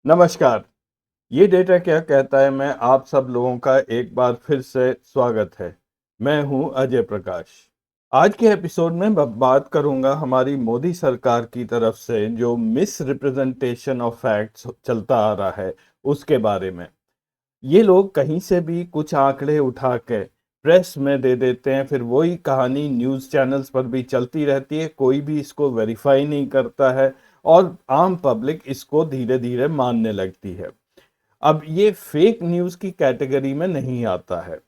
नमस्कार। ये डेटा क्या कहता है मैं आप सब लोगों का एक बार फिर से स्वागत है। मैं हूं अजय प्रकाश। आज के एपिसोड में बात करूंगा हमारी मोदी सरकार की तरफ से जो मिस रिप्रेजेंटेशन ऑफ फैक्ट्स चलता आ रहा है उसके बारे में। ये लोग कहीं से भी कुछ आंकड़े उठा के प्रेस में दे देते हैं, फिर वही कहानी न्यूज़ चैनल्स पर भी चलती रहती है, कोई भी इसको वेरीफाई नहीं करता है और आम पब्लिक इसको धीरे धीरे मानने लगती है। अब ये फेक न्यूज़ की कैटेगरी में नहीं आता है।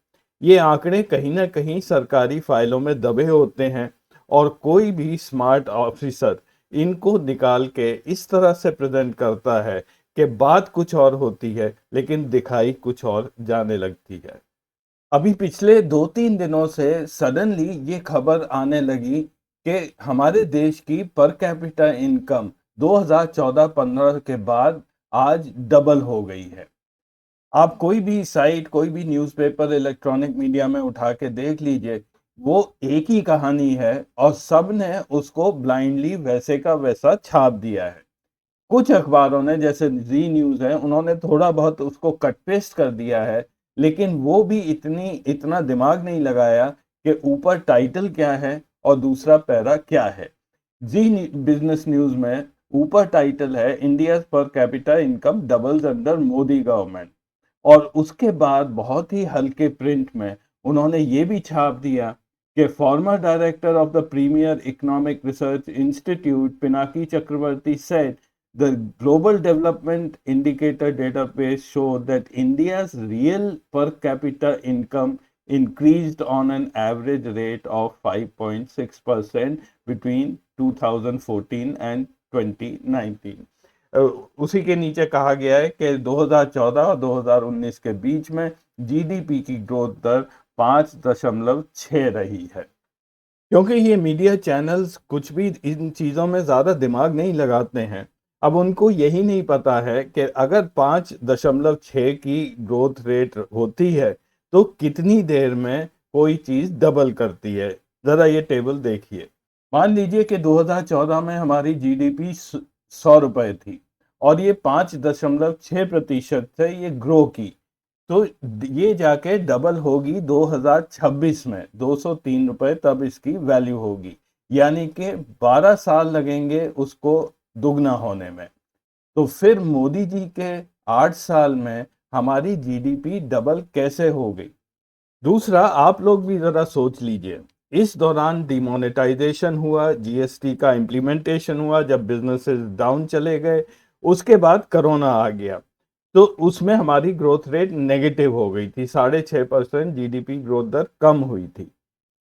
ये आंकड़े कहीं ना कहीं सरकारी फाइलों में दबे होते हैं और कोई भी स्मार्ट ऑफिसर इनको निकाल के इस तरह से प्रेजेंट करता है कि बात कुछ और होती है लेकिन दिखाई कुछ और जाने लगती है। अभी पिछले 2-3 दिनों से सडनली ये खबर आने लगी कि हमारे देश की पर कैपिटा इनकम 2014-15 के बाद आज डबल हो गई है। आप कोई भी साइट, कोई भी न्यूज़पेपर, इलेक्ट्रॉनिक मीडिया में उठा के देख लीजिए, वो एक ही कहानी है और सब ने उसको ब्लाइंडली वैसे का वैसा छाप दिया है। कुछ अखबारों ने जैसे जी न्यूज़ है, उन्होंने थोड़ा बहुत उसको कट पेस्ट कर दिया है, लेकिन वो भी इतना दिमाग नहीं लगाया कि ऊपर टाइटल क्या है और दूसरा पैरा क्या है। जी बिजनेस न्यूज़ में ऊपर टाइटल है India per capita income doubles under Modi government और उसके बाद बहुत ही हल्के प्रिंट में उन्होंने ये भी छाप दिया कि former director of the premier economic research institute Pinaki Chakraborty said the global development indicator database show that India's real per capita income increased on an average rate of 5.6% between 2014 and 2019। उसी के नीचे कहा गया है कि 2014 और 2019 के बीच में जीडीपी की ग्रोथ दर 5.6 रही है। क्योंकि ये मीडिया चैनल्स कुछ भी इन चीज़ों में ज़्यादा दिमाग नहीं लगाते हैं। अब उनको यही नहीं पता है कि अगर 5.6 की ग्रोथ रेट होती है तो कितनी देर में कोई चीज़ डबल करती है। ज़रा ये टेबल देखिए। मान लीजिए कि 2014 में हमारी जीडीपी 100 रुपए थी और ये 5.6% से ये ग्रो की, तो ये जाके डबल होगी 2026 में 203 रुपए, तब इसकी वैल्यू होगी। यानी कि 12 साल लगेंगे उसको दुगना होने में। तो फिर मोदी जी के 8 साल में हमारी जीडीपी डबल कैसे हो गई? दूसरा, आप लोग भी जरा सोच लीजिए। इस दौरान डिमोनेटाइजेशन हुआ, जीएसटी का इम्प्लीमेंटेशन हुआ, जब बिजनेसेस डाउन चले गए, उसके बाद कोरोना आ गया, तो उसमें हमारी ग्रोथ रेट नेगेटिव हो गई थी, 6.5% जीडीपी ग्रोथ दर कम हुई थी।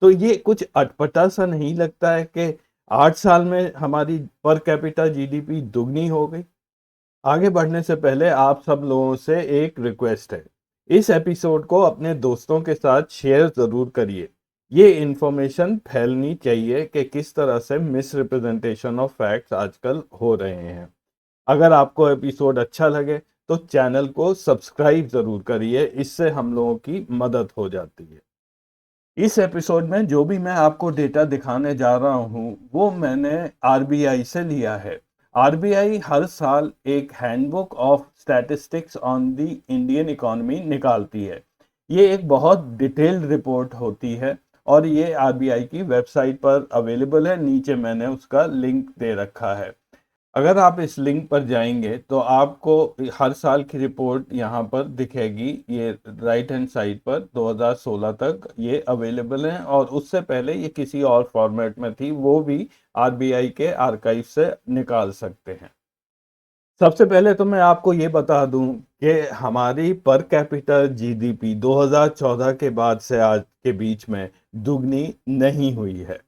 तो ये कुछ अटपटा सा नहीं लगता है कि 8 साल में हमारी पर कैपिटा जीडीपी दुगनी हो गई? आगे बढ़ने से पहले आप सब लोगों से एक रिक्वेस्ट है, इस एपिसोड को अपने दोस्तों के साथ शेयर ज़रूर करिए। ये इन्फॉर्मेशन फैलनी चाहिए कि किस तरह से मिस रिप्रेजेंटेशन ऑफ फैक्ट्स आजकल हो रहे हैं। अगर आपको एपिसोड अच्छा लगे तो चैनल को सब्सक्राइब ज़रूर करिए, इससे हम लोगों की मदद हो जाती है। इस एपिसोड में जो भी मैं आपको डेटा दिखाने जा रहा हूँ वो मैंने आरबीआई से लिया है। आरबीआई हर साल एक handbook of statistics on the Indian economy निकालती है। ये एक बहुत डिटेल्ड रिपोर्ट होती है और ये आरबीआई की वेबसाइट पर अवेलेबल है। नीचे मैंने उसका लिंक दे रखा है। अगर आप इस लिंक पर जाएंगे तो आपको हर साल की रिपोर्ट यहाँ पर दिखेगी। ये राइट हैंड साइड पर 2016 तक ये अवेलेबल है और उससे पहले ये किसी और फॉर्मेट में थी, वो भी आरबीआई के आर्काइव से निकाल सकते हैं। सबसे पहले तो मैं आपको ये बता दूं कि हमारी पर कैपिटा जीडीपी 2014 के बाद से आज के बीच में दुगनी नहीं हुई है।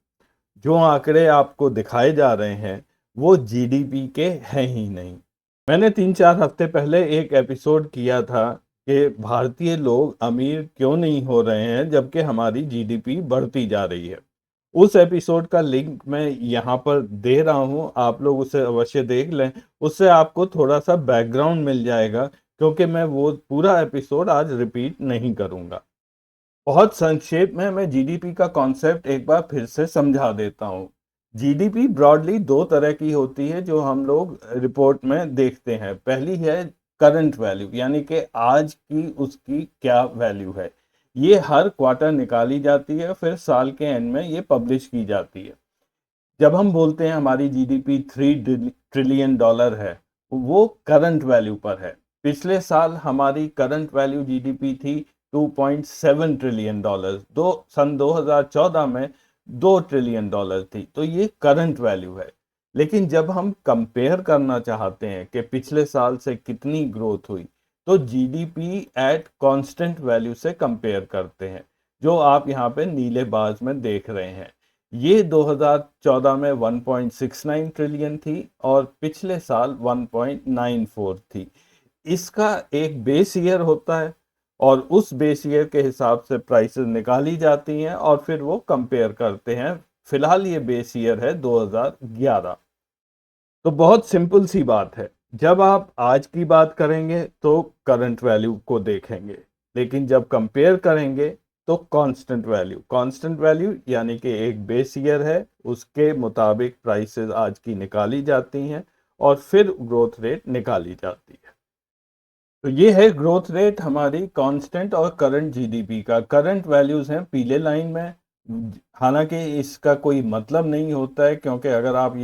जो आंकड़े आपको दिखाए जा रहे हैं वो जीडीपी के हैं ही नहीं। मैंने 3-4 हफ्ते पहले एक एपिसोड किया था कि भारतीय लोग अमीर क्यों नहीं हो रहे हैं जबकि हमारी जीडीपी बढ़ती जा रही है। उस एपिसोड का लिंक मैं यहाँ पर दे रहा हूँ, आप लोग उसे अवश्य देख लें। उससे आपको थोड़ा सा बैकग्राउंड मिल जाएगा, क्योंकि मैं वो पूरा एपिसोड आज रिपीट नहीं करूँगा। बहुत संक्षेप में मैं जीडीपी का कॉन्सेप्ट एक बार फिर से समझा देता हूँ। जीडीपी ब्रॉडली दो तरह की होती है जो हम लोग रिपोर्ट में देखते हैं। पहली है करंट वैल्यू, यानी कि आज की उसकी क्या वैल्यू है। ये हर क्वार्टर निकाली जाती है, फिर साल के एंड में ये पब्लिश की जाती है। जब हम बोलते हैं हमारी जीडीपी $3 ट्रिलियन है, वो करंट वैल्यू पर है। पिछले साल हमारी करंट वैल्यू जीडीपी थी $2.7 ट्रिलियन। सन 2014 में $2 ट्रिलियन थी, तो ये करंट वैल्यू है। लेकिन जब हम कंपेयर करना चाहते हैं कि पिछले साल से कितनी ग्रोथ हुई, तो जीडीपी एट कांस्टेंट वैल्यू से कंपेयर करते हैं, जो आप यहाँ पे नीले बाज में देख रहे हैं। ये 2014 में 1.69 ट्रिलियन थी और पिछले साल 1.94 थी। इसका एक बेस ईयर होता है और उस बेस ईयर के हिसाब से प्राइसेस निकाली जाती हैं और फिर वो कंपेयर करते हैं। फिलहाल ये बेस ईयर है 2011। तो बहुत सिंपल सी बात है, जब आप आज की बात करेंगे तो करंट वैल्यू को देखेंगे, लेकिन जब कंपेयर करेंगे तो कांस्टेंट वैल्यू यानी कि एक बेस ईयर है, उसके मुताबिक प्राइसेस आज की निकाली जाती हैं और फिर ग्रोथ रेट निकाली जाती है। तो ये है ग्रोथ रेट हमारी कांस्टेंट और करंट जीडीपी का। करंट वैल्यूज हैं पीले लाइन में। हालांकि इसका कोई मतलब नहीं होता है, क्योंकि अगर आप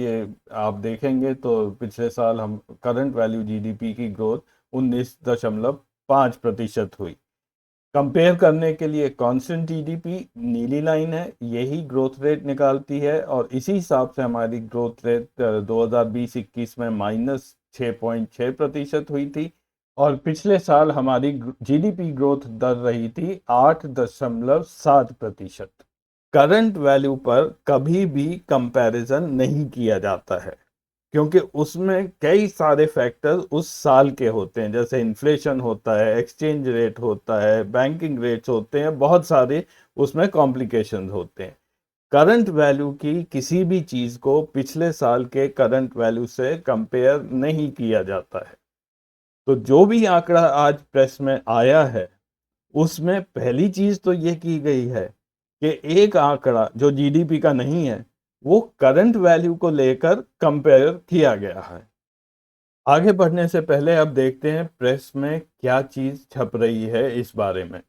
देखेंगे तो पिछले साल हम करंट वैल्यू जीडीपी की ग्रोथ 19.5% हुई। कंपेयर करने के लिए कांस्टेंट जीडीपी नीली लाइन है, यही ग्रोथ रेट निकालती है और इसी हिसाब से हमारी ग्रोथ रेट 2020-21 में -6.6% हुई थी और पिछले साल हमारी जीडीपी ग्रोथ दर रही थी 8.7%। करंट वैल्यू पर कभी भी कंपैरिजन नहीं किया जाता है, क्योंकि उसमें कई सारे फैक्टर उस साल के होते हैं, जैसे इन्फ्लेशन होता है, एक्सचेंज रेट होता है, बैंकिंग रेट्स होते हैं, बहुत सारे उसमें कॉम्प्लिकेशंस होते हैं। करंट वैल्यू की किसी भी चीज को पिछले साल के करंट वैल्यू से कंपेयर नहीं किया जाता है। तो जो भी आंकड़ा आज प्रेस में आया है, उसमें पहली चीज तो ये की गई है कि एक आंकड़ा जो जीडीपी का नहीं है, वो करंट वैल्यू को लेकर कंपेयर किया गया है। आगे बढ़ने से पहले अब देखते हैं प्रेस में क्या चीज छप रही है इस बारे में।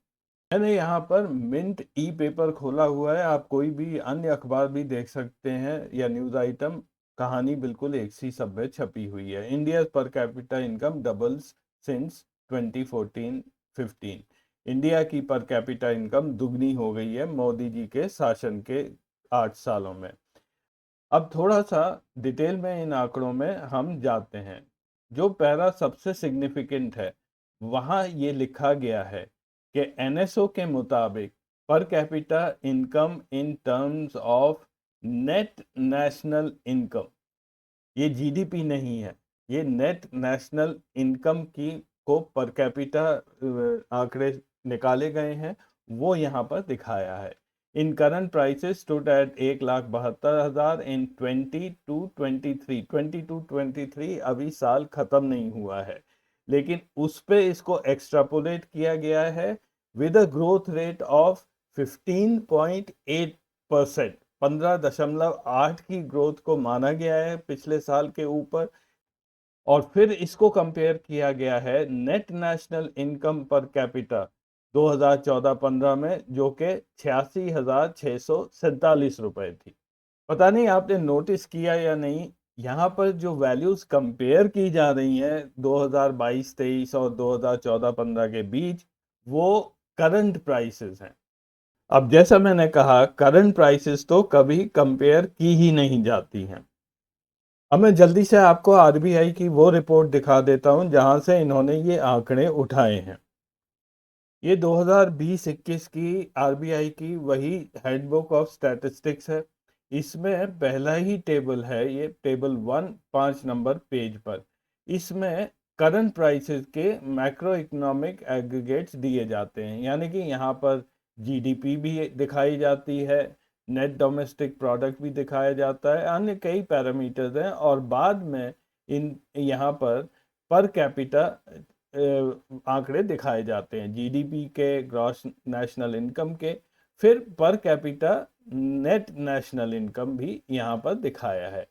मैंने यहाँ पर मिंट ई पेपर खोला हुआ है, आप कोई भी अन्य अखबार भी देख सकते हैं या न्यूज आइटम। कहानी बिल्कुल एक सी सब में छपी हुई है। India per capita income doubles since 2014-15। India की पर कैपिटा इनकम दुगनी हो गई है मोदी जी के शासन के 8 सालों में। अब थोड़ा सा डिटेल में इन आंकड़ों में हम जाते हैं। जो पैरा सबसे सिग्निफिकेंट है, वहाँ ये लिखा गया है कि एनएसओ के मुताबिक per capita income in terms of net national income, ये जीडीपी नहीं है, ये नेट नेशनल इनकम की को पर कैपिटा आंकड़े निकाले गए हैं, वो यहाँ पर दिखाया है। इन करंट प्राइसेस स्टूड एट 1,72,000 इन 22-23 अभी साल खत्म नहीं हुआ है, लेकिन उस पे इसको एक्सट्रापोलेट किया गया है with a growth rate of 15.8%। 15.8 की ग्रोथ को माना गया है पिछले साल के ऊपर। और फिर इसको कंपेयर किया गया है net national income per capita 2014-15 में, जो कि 86,647 रुपए थी। पता नहीं आपने नोटिस किया या नहीं, यहाँ पर जो वैल्यूज कंपेयर की जा रही हैं 2022-23 और 2014-15 के बीच, वो करंट प्राइसेस हैं। अब जैसा मैंने कहा, करंट प्राइसेस तो कभी कंपेयर की ही नहीं जाती हैं। अब मैं जल्दी से आपको आरबीआई की वो रिपोर्ट दिखा देता हूं जहां से इन्होंने ये आंकड़े उठाए हैं। ये 2020-21 की आरबीआई की वही हैंडबुक ऑफ स्टैटिस्टिक्स है। इसमें पहला ही टेबल है, ये टेबल 1, 5 नंबर पेज पर। इसमें करंट प्राइसेस के मैक्रो इकोनॉमिक एग्रीगेट्स दिए जाते हैं, यानी कि यहाँ पर जीडीपी भी दिखाई जाती है, नेट डोमेस्टिक प्रोडक्ट भी दिखाया जाता है, अन्य कई पैरामीटर्स हैं और बाद में इन यहाँ पर कैपिटा आंकड़े दिखाए जाते हैं, जीडीपी के, ग्रॉस नेशनल इनकम के। फिर per capita net national income भी यहाँ पर दिखाया है।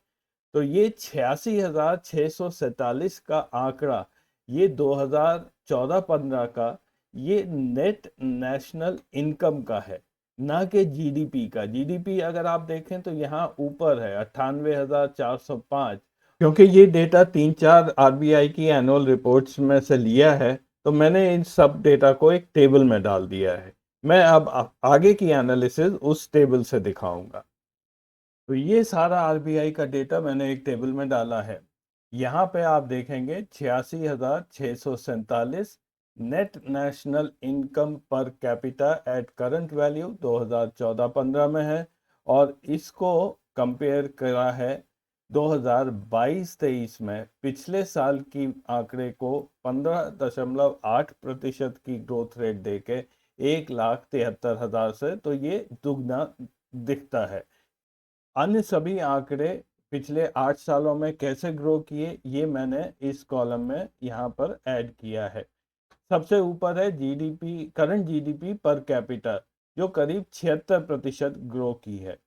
तो ये 86,647 का आंकड़ा ये 2014-15 का ये नेट नेशनल इनकम का है, ना कि जीडीपी का। जीडीपी अगर आप देखें तो यहाँ ऊपर है 98,405। क्योंकि ये डेटा 3-4 आरबीआई की एनुअल रिपोर्ट्स में से लिया है, तो मैंने इन सब डेटा को एक टेबल में डाल दिया है। मैं अब आगे की एनालिसिस उस टेबल से दिखाऊंगा। तो ये सारा आरबीआई का डेटा मैंने एक टेबल में डाला है। यहाँ पे आप देखेंगे 86,647 net national income per capita at current value 2014-15 में है, और इसको कंपेयर करा है 2022-23 में पिछले साल की आंकड़े को 15.8% की ग्रोथ रेट देके 1,73,000 से, तो ये दुगना दिखता है। अन्य सभी आंकड़े पिछले 8 सालों में कैसे ग्रो किए, ये मैंने इस कॉलम में यहाँ पर ऐड किया है। सबसे ऊपर है GDP, current GDP per capita, जो करीब 76% ग्रो की है।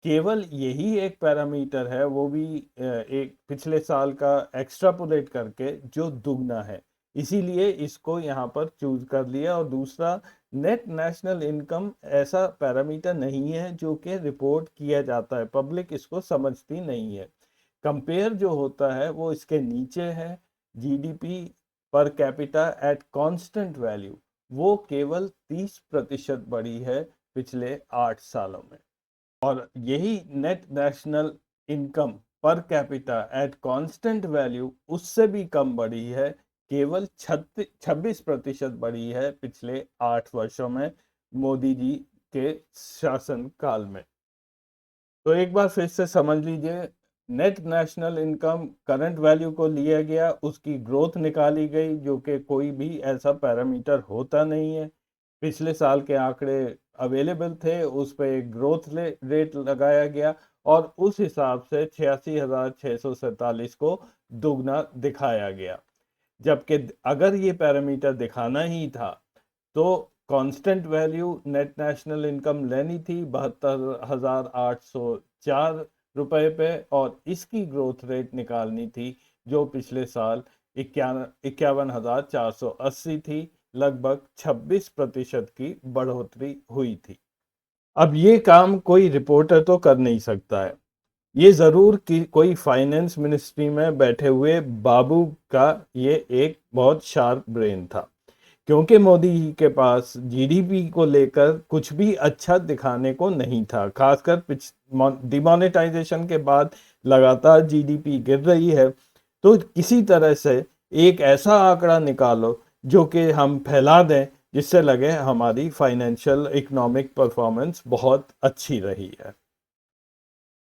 केवल यही एक पैरामीटर है, वो भी एक पिछले साल का एक्स्ट्रापोलेट करके, जो दुगना है, इसीलिए इसको यहाँ पर चूज कर लिया। और दूसरा, नेट नेशनल इनकम ऐसा पैरामीटर नहीं है जो कि रिपोर्ट किया जाता है, पब्लिक इसको समझती नहीं है। कंपेयर जो होता है वो इसके नीचे है। GDP per capita at constant value, वो केवल 30% बढ़ी है पिछले 8 सालों में। और यही net national income per capita at constant value उससे भी कम बढ़ी है, केवल 26% बढ़ी है पिछले 8 वर्षों में, मोदी जी के शासन काल में। तो एक बार फिर से समझ लीजिए, net national income current value को लिया गया, उसकी ग्रोथ निकाली गई, जो कि कोई भी ऐसा पैरामीटर होता नहीं है। पिछले साल के आंकड़े अवेलेबल थे, उस पर एक ग्रोथ रेट लगाया गया, और उस हिसाब से 86,647 को दुगना दिखाया गया। जबकि अगर ये पैरामीटर दिखाना ही था, तो constant value net national income लेनी थी 72,804 रुपए पे, और इसकी ग्रोथ रेट निकालनी थी जो पिछले साल 51,480 थी, लगभग 26% की बढ़ोतरी हुई थी। अब ये काम कोई रिपोर्टर तो कर नहीं सकता है, ये जरूर कि कोई फाइनेंस मिनिस्ट्री में बैठे हुए बाबू का ये एक बहुत शार्प ब्रेन था। क्योंकि मोदी जी के पास जीडीपी को लेकर कुछ भी अच्छा दिखाने को नहीं था, खासकर डिमोनेटाइजेशन के बाद लगातार जीडीपी गिर रही है, तो किसी तरह से एक ऐसा आंकड़ा निकालो जो कि हम फैला दें, जिससे लगे हमारी फाइनेंशियल इकोनॉमिक परफॉर्मेंस बहुत अच्छी रही है।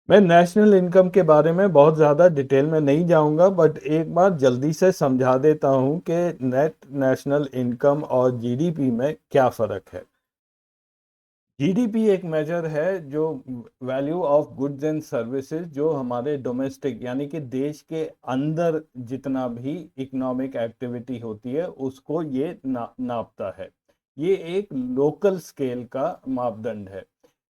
मैं नेशनल इनकम के बारे में बहुत ज़्यादा डिटेल में नहीं जाऊंगा, बट एक बार जल्दी से समझा देता हूं कि नेट नेशनल इनकम और जीडीपी में क्या फ़र्क है। जीडीपी एक मेजर है जो value of goods and services, जो हमारे डोमेस्टिक यानी कि देश के अंदर जितना भी इकोनॉमिक एक्टिविटी होती है उसको ये नापता है। ये एक लोकल स्केल का मापदंड है।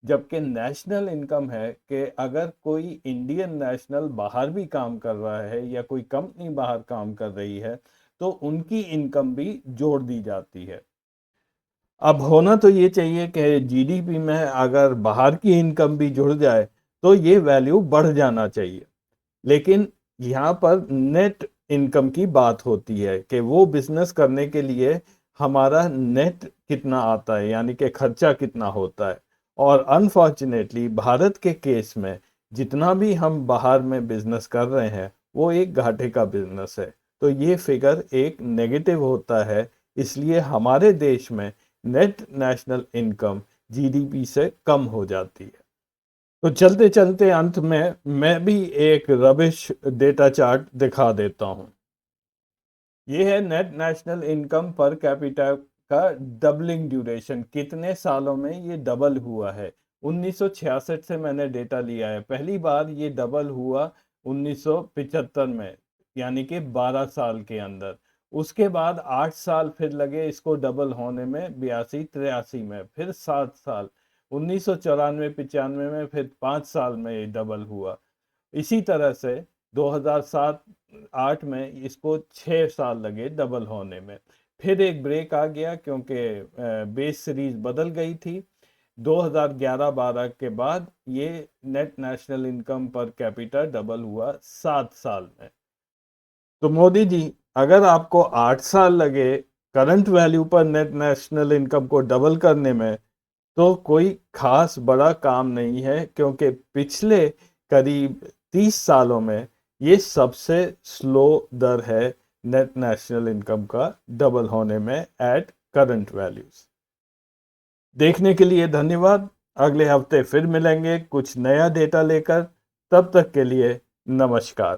जबकि नेशनल इनकम है कि अगर कोई इंडियन नेशनल बाहर भी काम कर रहा है या कोई कंपनी बाहर काम कर रही है, तो उनकी इनकम भी जोड़ दी जाती है। अब होना तो ये चाहिए कि जीडीपी में अगर बाहर की इनकम भी जुड़ जाए तो ये वैल्यू बढ़ जाना चाहिए। लेकिन यहाँ पर नेट इनकम की बात होती है कि वो बिजनेस करने के लिए हमारा नेट कितना आता है, यानी कि खर्चा कितना होता है। और अनफॉर्चुनेटली भारत के केस में जितना भी हम बाहर में बिजनेस कर रहे हैं वो एक घाटे का बिजनेस है, तो ये फिगर एक नेगेटिव होता है। इसलिए हमारे देश में नेट नेशनल इनकम जीडीपी से कम हो जाती है। तो चलते चलते अंत में मैं भी एक रबिश डेटा चार्ट दिखा देता हूं। ये है net national income per capita का डबलिंग ड्यूरेशन, कितने सालों में ये डबल हुआ है। 1966 से मैंने डेटा लिया है, पहली बार ये डबल हुआ 1975 में, यानी कि 12 साल के अंदर। उसके बाद 8 साल फिर लगे इसको डबल होने में, 82-83 में, फिर 7 साल 1994-95 में, फिर 5 साल में ये डबल हुआ। इसी तरह से 2007-8 में इसको 6 साल लगे डबल होने में। फिर एक ब्रेक आ गया क्योंकि बेस सीरीज बदल गई थी। 2011-12 के बाद ये net national income per capita double हुआ 7 साल में। तो मोदी जी, अगर आपको 8 साल लगे करंट वैल्यू पर नेट नेशनल इनकम को डबल करने में, तो कोई खास बड़ा काम नहीं है, क्योंकि पिछले करीब 30 सालों में ये सबसे स्लो दर है नेट नेशनल इनकम का डबल होने में एट करंट वैल्यूज। देखने के लिए धन्यवाद। अगले हफ्ते फिर मिलेंगे कुछ नया डेटा लेकर। तब तक के लिए नमस्कार।